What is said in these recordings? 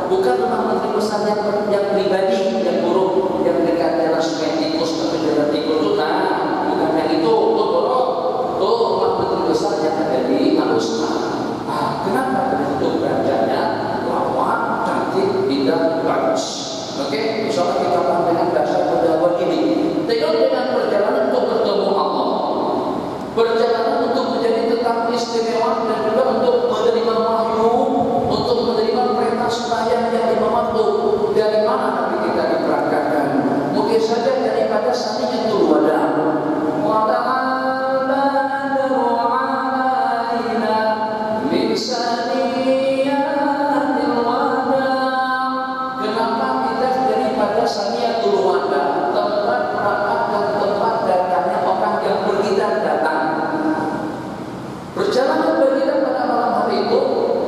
bukan sholat dan juga untuk menerima wahyu, untuk menerima perintah sembahyang yang lima waktu. Dari mana Nabi kita diberangkatkan? Mungkin saja daripada Saniyatul Wada. Saniyatul Wada, tempat berangkat dan tempat datangnya orang yang pergi dan datang. Perjalanan baginda pada malam hari itu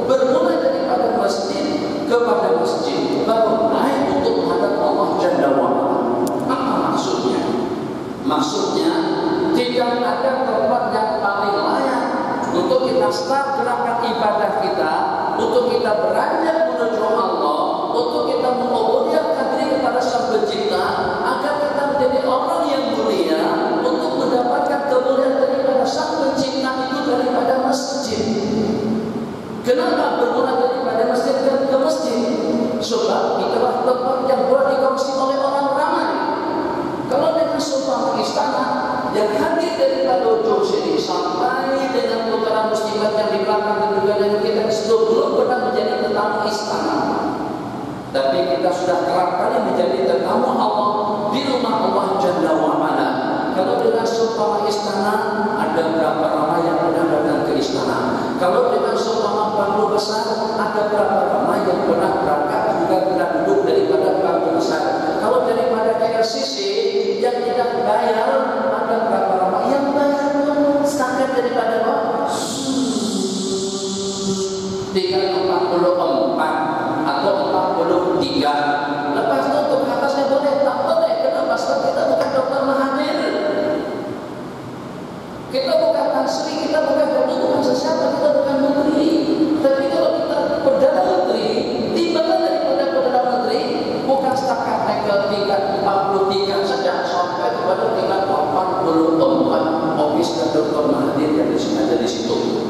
bermula daripada masjid kepada masjid, baru naik untuk menghadap Allah Jalla wa'ala. Apa maksudnya? Maksudnya tidak ada tempat yang paling layak untuk kita start gerakan ibadah kita, untuk kita beranjak menuju Allah, untuk kita mengobodiakan diri kepada Sang Pencipta, agar kita menjadi orang yang mulia, untuk mendapatkan kemuliaan daripada Sang Pencipta itu daripada masjid. Kenapa bermula daripada masjid dan ke masjid? Sebab itulah tempat yang boleh dikongsi oleh orang ramai. Kalau dengan sumpah istana yang hadir daripada ujung sini sampai dengan putaran muslimat yang di belakang dan juga dengan kita itu belum pernah menjadi tetamu istana. Tapi kita sudah kerap kali menjadi tetamu Allah di rumah Allah Jalla wa'ala. Kalau dengan sumpah istana, ada berapa ramai yang pernah datang ke istana? Kalau dengan sumpah bangku besar, ada berapa ramai yang pernah berangkat juga pernah duduk daripada bangku besar? Kalau daripada KLCC yang tidak bayar, ada berapa ramai yang bayar? Standar daripada apa? 344 atau 43. Lepas itu untuk atasnya boleh, tak boleh. Kenapa? Sebab kita bukan dokter Mahathir, kita bukan Tan Sri, kita bukan dokter, bukan sesiapa, kita bukan menteri. Tapi kalau kita Perdana Menteri, timbangan daripada Perdana Menteri bukan setakat naik ke tingkat 43 saja, sampai kepada tingkat 84. Ofis dan dokter Mahathir yang ada di situ.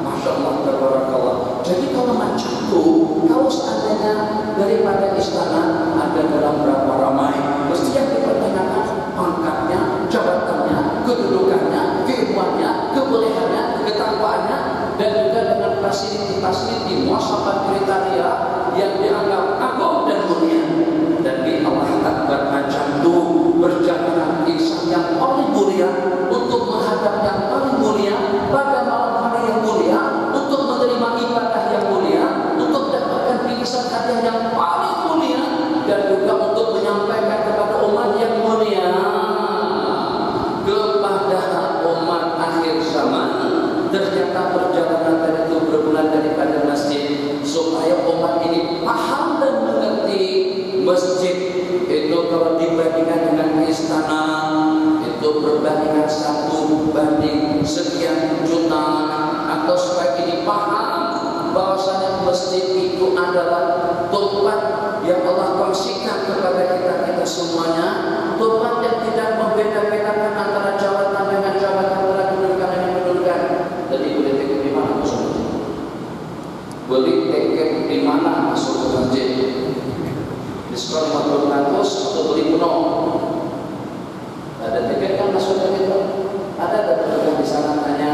Masya Allah, tabarakallah. Jadi kalau macam itu, kalau seandainya daripada istana ada dalam berapa ramai, mesti yang dipertanyakan pangkatnya, jabatannya, kedudukannya, keilmuannya, kebolehannya, ketakwaannya, dan juga dengan fasiliti-fasiliti muasabah kriteria yang dianggap agung dan mulia. Dan di Allah Akbar macam itu berjalan insan yang paling mulia untuk menghadap yang paling mulia pada malam hari yang mulia, untuk menerima ibadah yang mulia, untuk mendapatkan bingkisan hadiah yang paling mulia, dan juga untuk menyampaikan kepada umat yang mulia, kepada umat akhir zaman. Ternyata perjalanan tadi itu bermula daripada masjid, supaya umat ini paham dan mengerti masjid itu kalau dibandingkan dengan istana itu berbandingan 1 banding sekian juta, atau supaya ini paham bahwasanya masjid itu adalah tempat yang Allah kongsikan kepada kita semuanya, tempat yang tidak membeda-bedakan antara jabatan dengan jabatan, antara kedudukan dengan kedudukan. Jadi boleh tiket di mana masuk? Boleh tiket di mana masuk ke masjid? Diskon 50% atau beli penuh. Ada tiket kan masuk ke situ? Ada datang di sana tanya,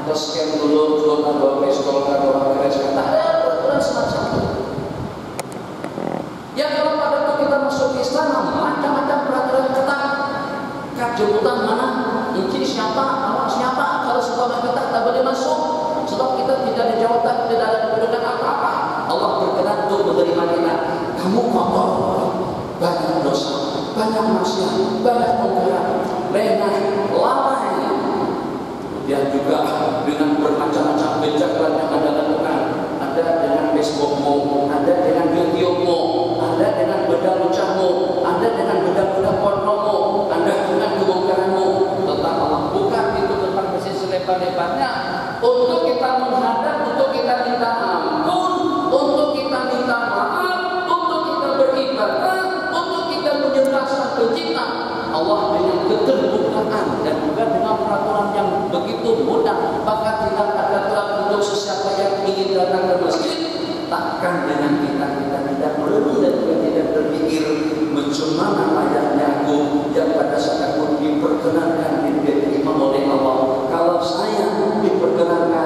atau scan dulu, kalau bawa pistol, bawa keras, tak ada peraturan semacam itu. Ya kalau pada waktu kita masuk ke istana, macam-macam peraturan ketat. Jemputan mana? Inci siapa? Awak siapa? Kalau sekolah ketat tak boleh masuk. Sebab kita tidak ada jawatan, tidak ada kedudukan apa-apa. Allah berkenan untuk menerima kita. Kamu kotor, banyak dosa, banyak maksiat, banyak mungkaran, lengah, lalai. Kemudian juga dengan bermacam-macam bejatan yang Anda lakukan. Ada dengan Facebookmu, ada dengan videomu, ada dengan benda lucahmu, ada dengan benda-benda pornomu, ada dengan kemungkaranmu. Tentang Allah, bukan itu tempat bersih selebar-lebarnya untuk kita menghadap, untuk kita minta ampun, untuk kita minta maaf, untuk kita beribadah, untuk kita menyembah Sang Pencipta Allah dengan keterbukaan dan juga dengan peraturan yang begitu mudah. Bahkan tidak ada aturan untuk sesiapa yang ingin datang ke masjid. Takkan dengan kita tidak merenung dan juga tidak berpikir bagaimana layaknya aku yang pada saat aku diperkenankan diterima oleh Allah. Kalau saya diperkenankan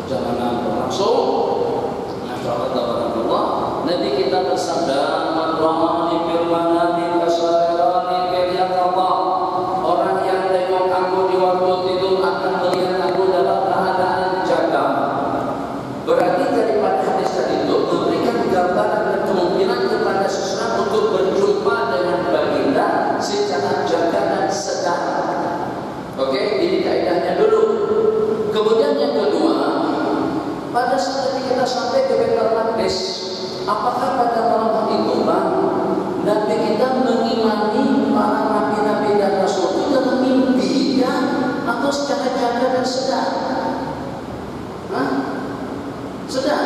perjalanan berlangsung, Masya Allah, Nabi kita bersabda, "Madrani fil manami kasairani fil yaqadha." Orang yang tengok aku di waktu tidur akan melihat aku dalam keadaan jaga. Berarti daripada hadis tadi itu memberikan gambaran dan kemungkinan kepada seseorang untuk berjumpa dengan baginda secara jaga dan sedang. Oke, ini kaidahnya dulu. Kemudian yang kedua, pada saat kita sampai ke Baitul Maqdis, apakah pada malam itu Bang, Nabi kita mengimani para nabi-nabi dan rasul itu dalam mimpi ya, atau secara jaga dan sedang? Hah? Sedang.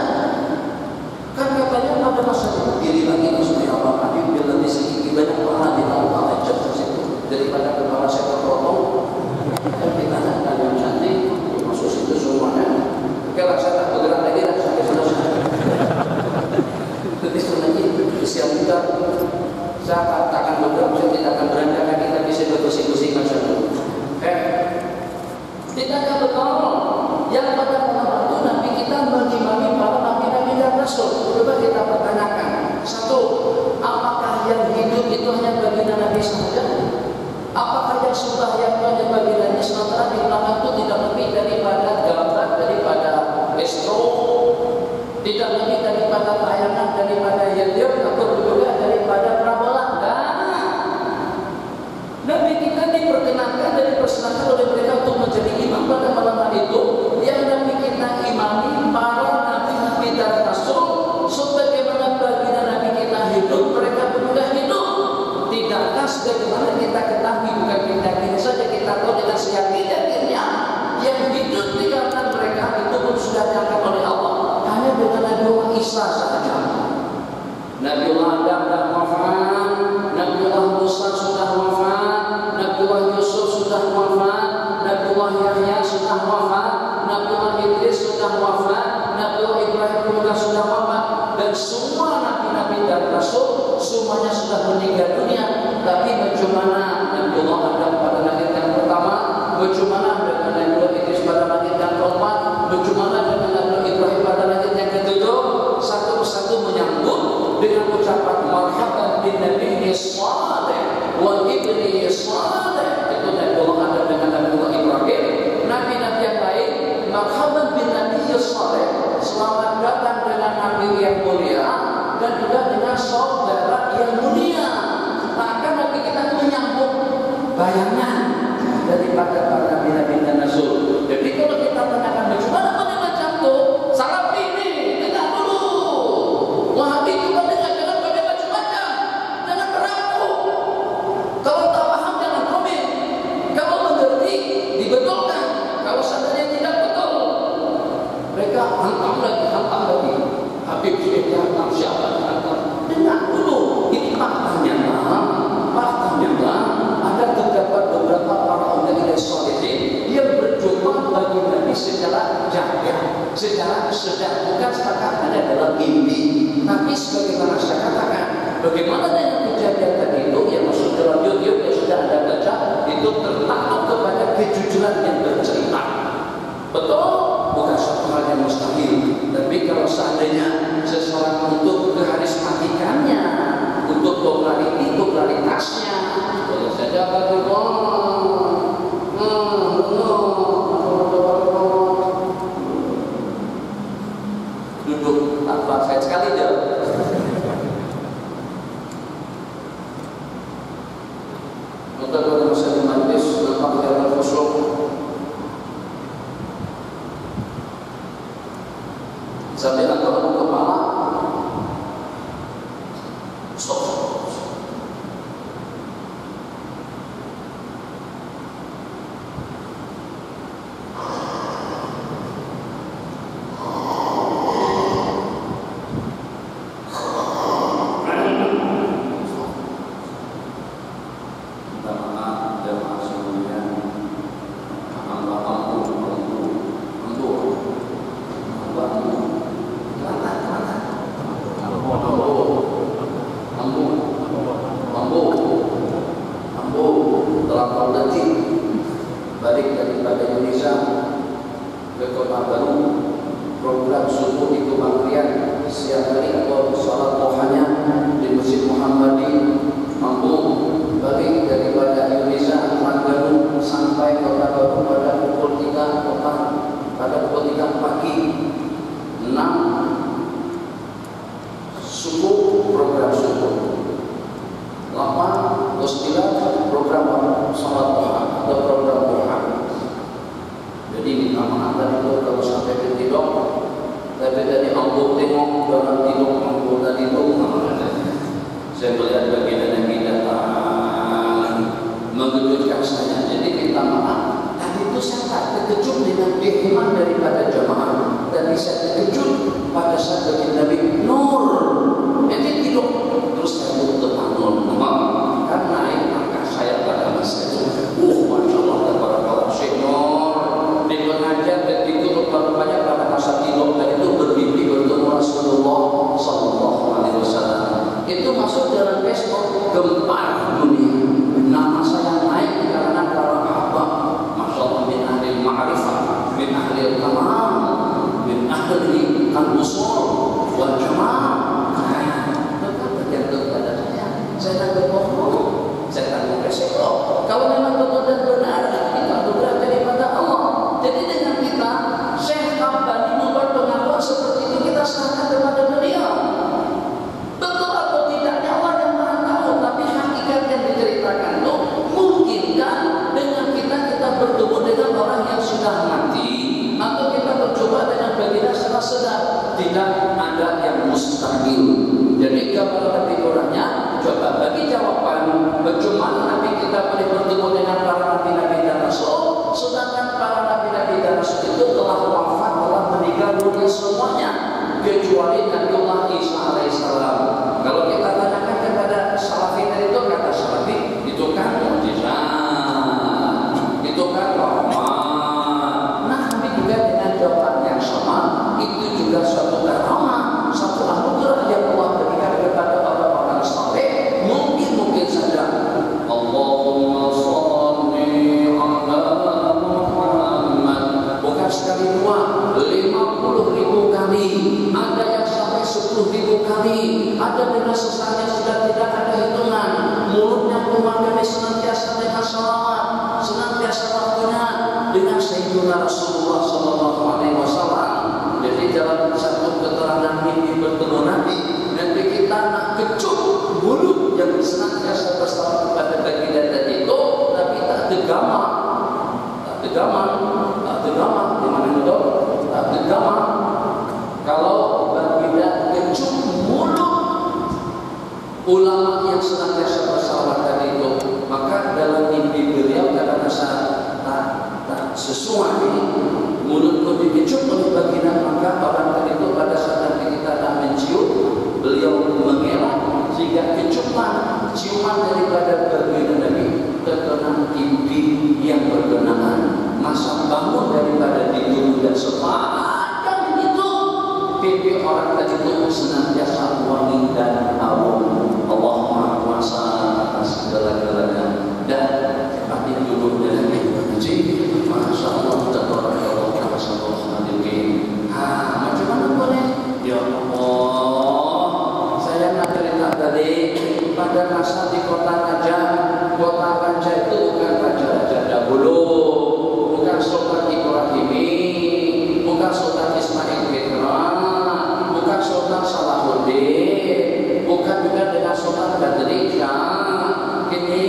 Kan katanya pada masa itu diri lagi supaya Allah Habib bila di sini banyak pahala di Allah aja situ daripada kepala saya terpotong. Dan kita ada yang cantik masuk situ semuanya. Oke lah, saya tak bergerak lagi dan sampai selesai. Tapi sebenarnya usia muda saya akan bergerak, saya tidak akan beranjak kaki tapi saya berkusing-kusing macam itu. Tidakkah betul yang pada malam itu Nabi kita mengimani para nabi-nabi dan rasul? Coba kita pertanyakan. Satu, apakah yang hidup itu hanya baginda Nabi saja? Apakah yang sembahyang itu hanya baginda Nabi? Sementara di belakang itu tidak lebih daripada gambar, daripada estro, tidak lebih daripada tayangan, daripada YouTube, atau juga daripada parabola. Nabi kita diperkenankan dan dipersilakan oleh mereka untuk menjadi imam pada malam hari itu. Yang Nabi kita imami para nabi-nabi dan rasul sebagaimana baginda Nabi kita hidup, mereka pun juga hidup. Tidakkah sebagaimana kita ketahui, bukan kita ini saja, kita tahu dengan seyakin-yakinnya yang hidup di kalangan mereka itu pun sudah diangkat oleh Allah hanya dengan Nabi Isa saja. Nabiullah Adam dan wafat, Nabiullah Musa sudah wafat, Nabiullah Yusuf sudah wafat, Nabiullah Yahya sudah wafat, Nabiullah Idris sudah wafat, Nabiullah Ibrahim juga sudah wafat, dan semua nabi-nabi dan rasul semuanya sudah meninggal dunia. Tapi bagaimana Nabiullah Adam pada langit yang pertama, bagaimana dengan Nabiullah Idris pada langit yang keempat, bagaimana dengan Nabiullah Ibrahim pada langit yang ketujuh, satu persatu menyambut dengan ucapan marhaban bin nabiyyi shalih wa ibni shalih. Itu Nabiullah Adam dengan Nabiullah Ibrahim. Nabi-nabi yang lain, marhaban bin nabiyyi shalih, selamat datang dengan nabi yang mulia dan juga dengan saudara yang mulia. Maka Nabi kita menyambut bayangan daripada para nabi-nabi dan rasul. Jadi kalau kita tanyakan bagaimana pada macam itu, salah pilih, dengar dulu. Wahabi juga dengar, jangan pada macam-macam, jangan beraku. Kalau tak paham jangan komen. Kalau mengerti dibetulkan. Kalau seandainya tidak betul, mereka hantam lagi. Habib dia hantam siapa? Dengar dulu. Ini faktanya lah. Ada terdapat beberapa para ulama sholihin yang berjumpa bagi Nabi secara jaga, secara sedang, bukan setakat hanya dalam mimpi. Tapi sebagaimana saya katakan, bagaimana dengan kejadian tadi itu yang masuk dalam YouTube yang sudah Anda baca, itu tertakluk kepada kejujuran yang bercerita. Betul, bukan suatu hal yang mustahil. Tapi kalau seandainya seseorang untuk keharismatikannya, untuk popularitasnya, boleh saja bagi duduk tanpa saya sekali jauh. Untuk masa di majlis nampak dalam khusyuk. Sambil angkat kepala, stop. Lama program subuh di Kebakrian siang hari atau sholat duhanya di Masjid Muhammadi mampu balik daripada Indonesia Mangganu sampai Kota Baru pada pukul 3 pada pukul 3 pagi. 6 subuh program subuh. 8 9 program sholat duha atau program duha. Jadi minta maaf tadi itu kalau sampai ketidak, tapi tadi aku tengok dalam tidur aku tadi itu, saya melihat bagian yang datang mengejutkan saya. Jadi minta maaf. Tadi itu saya tak terkejut dengan kehadiran daripada jamaah. Tadi saya terkejut pada saat baginda Nabi Nur. Jadi tidur terus saya tutup Nur. Kan naik angka saya pada masa itu. Masya Allah, tabarakallah Syekh Nur. Di pengajian ketika rupanya pada masa tidur dan itu bermimpi bertemu Rasulullah Sallallahu Alaihi Wasallam. Itu masuk dalam Facebook gempar dunia. Nama saya naik karena para sahabat, masya Allah, min ahli ma'rifah, min ahli kamal, min ahli al-usul wal jamaah. Tetap tergantung pada saya. Saya tak berbohong, saya tak beresiko. Kalau memang betul dan benar, kita bergerak daripada Allah. Jadi dengan kita Syekh Rabbani membuat pengakuan seperti itu, kita serahkan kepada beliau. Betul atau tidaknya Allah yang Maha tahu, tapi hakikat yang diceritakan itu mungkinkah dengan kita bertemu dengan orang yang sudah mati, atau kita bercoba dengan baginda secara sedar. Tidak ada yang mustahil. Jadi kalau lebih kurangnya coba bagi jawaban bagaimana Nabi kita boleh bertemu dengan para nabi-nabi dan rasul, sedangkan para nabi-nabi dan rasul itu telah wafat, telah meninggal dunia semuanya kecuali Nabiullah Isa alaihissalam. Kalau kita tanyakan kepada Salafi itu, kata Salafi itu kan mukjizat, itu kan rahmat. Nah, Nabi juga dengan jawaban yang sama, itu juga suatu karamah, satu anugerah yang Allah berikan kepada orang-orang saleh. Mungkin saja Allahumma sholli ala Muhammad bukan sekali dua, 50.000 kali, ada yang sampai 10.000 kali, ada dengan sesanya sudah tidak ada hitungan. Mulutnya keluar dari senantiasa dengan salawat, senantiasa waktunya dengan Sayyidina Rasulullah Sallallahu Alaihi Wasallam. Jadi dalam satu keterangan mimpi bertemu Nabi, nanti kita nak kecup mulut yang senantiasa bersalawat kepada baginda tadi itu, tapi tak tegama, gimana itu? Tak tegama. Kalau baginda kecup mulut ulama yang senantiasa bersalawat tadi itu, maka dalam mimpi beliau karena tak sesuai mulutku dikecup oleh baginda, maka orang tadi itu pada saat nanti kita tak mencium, beliau mengelak sehingga ciuman daripada baginda Nabi terkena mimpi yang berkenaan. Masa bangun daripada tidur dan sepanjang itu pipi orang tadi itu senantiasa wangi dan harum. Allah Maha Kuasa atas segala-galanya. Dan cepat duduk dengan haji. Masya Allah, tabarakallah, masyaallah hadirin. Macam mana boleh? Ya Allah, saya nak cerita tadi pada masa di kota Raja. Kota Raja itu bukan raja-raja dahulu, bukan Sultan Ibrahimi, bukan Sultan Ismail Fitra, bukan Sultan Salahuddin, bukan juga dengan Sultan Badriyah. Ini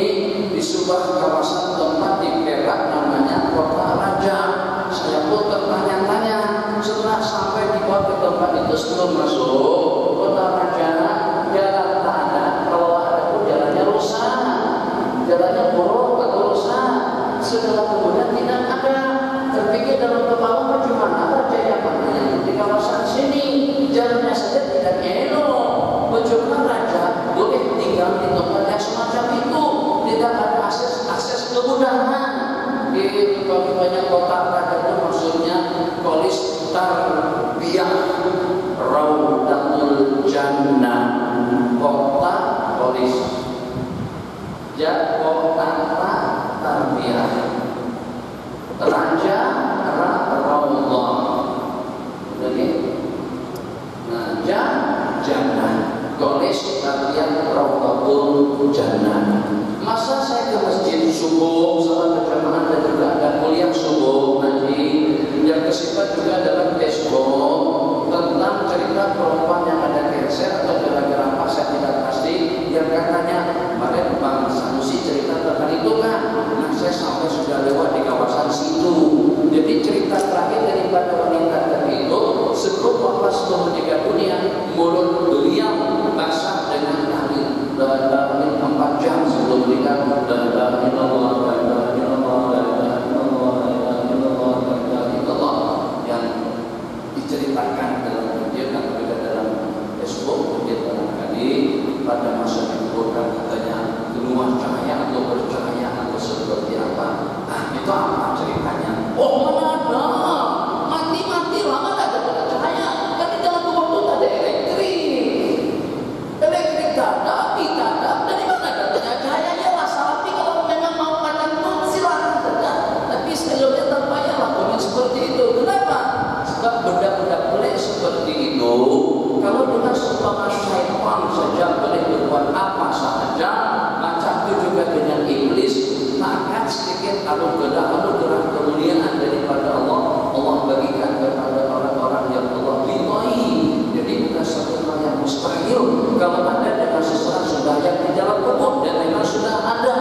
di sebuah kawasan tempat di Perak namanya Kota Raja. Saya pun tertanya-tanya setelah sampai di bawah tempat itu sebelum masuk Kota Raja, jalan tak ada, kalau ada pun jalannya rusak, jalannya buruk atau rusak. Setelah kemudian tidak ada, terpikir dalam kepala bagaimana raja yang mana di kawasan sini jalannya saja tidak elok, bagaimana raja boleh tinggal di tempat yang semacam itu, tidak ada akses kemudahan. Di banyak kota raja itu maksudnya polis tarbiyah Raudatul Jannah, kota polis kota tarbiyah Raja Raulullah. Jadi jannah. Masa saya ke masjid subuh salat berjamaah dan juga ada kuliah subuh nanti yang kesifat juga adalah Facebook tentang cerita perempuan yang ada cancer atau gara-gara apa saya tidak pasti, yang katanya kemarin Bang Sanusi cerita tentang itu kan. Nah saya sampai sudah lewat di kawasan situ. Jadi cerita terakhir daripada wanita tadi itu sebelum wafat sebelum meninggal dunia, mulut beliau basah dengan air dalam 4 jam sebelum meninggal. Yang diceritakan dalam video dan juga dalam Facebook mungkin barangkali pada masa dikuburkan katanya keluar cahaya atau bercahaya atau seperti apa. Nah itu apa ceritanya? Oh mana ada mati lama tak ada cahaya, kan di dalam kubur itu tak ada elektrik tak ada, api tak ada. Dari mana datangnya cahayanya? Api kalau memang mau makan pun silakan saja, tapi sebelumnya terbayarlah komen seperti itu. Kenapa? Sebab benda-benda pelik seperti itu kalau dengan seumpama syaitan saja boleh berbuat apa saja, macam itu juga dengan iblis. Akan sedikit anugerah kemuliaan daripada Allah bagikan kepada orang-orang yang Allah ridhai. Jadi bukan satu hal yang mustahil kalau ada dengan seseorang sudah yang di dalam kubur dan memang sudah ada.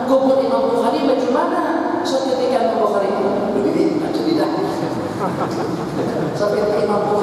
Kubur Imam Bukhari bagaimana? Suatu ketika Imam Bukhari begini, tidak. Sampai Imam Bukhari